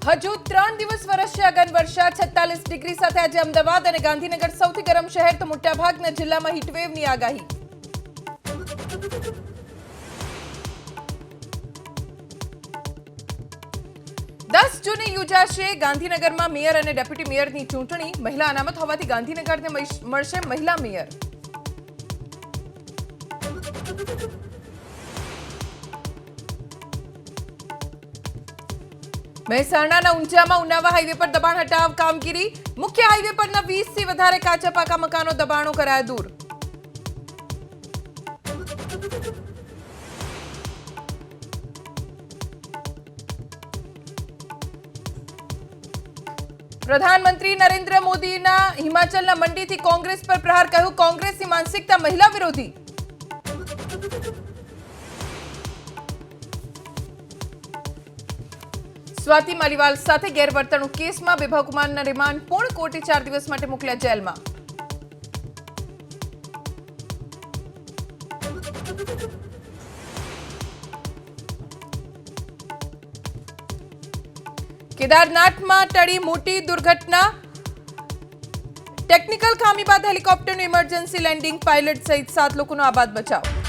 હજુ 3 દિવસ વરસશે અગન વર્ષા 46 ડિગ્રી સાથે આજે અમદાવાદ અને ગાંધીનગર સૌથી ગરમ શહેર તો મોટાભાગના જિલ્લામાં હીટવેવની આગાહી। જૂને યોજાશે ગાંધીનગરમાં મેયર અને ડેપ્યુટી મેયરની ચૂંટણી। મહિલા અનામત હોવાથી ગાંધીનગરને મળશે મહિલા મેયર। મહેસાણાના ઊંઝામાં ઉનાવા હાઈવે પર દબાણ હટાવ કામગીરી। મુખ્ય હાઈવે પરના 20 થી વધારે કાચા પાકા મકાનો દબાણો કરાયા દૂર। प्रधानमंत्री नरेंद्र मोदी हिमाचल मंडी थी कांग्रेस पर प्रहार, कहूं कांग्रेस की मानसिकता महिला विरोधी। स्वाति मालीवाल साथे गैरवर्तणूक केस में विभा कुमार रिमांड पूर्ण कोर्टे 4 दिवस माटे मोकल्या जेल में। केदारनाथ में टળી मोटी दुर्घटना। टेक्निकल खामी बाद हेलिकॉप्टर इमरजेंसी लैंडिंग, पायलट सहित 7 लोगों आबाद बचाव।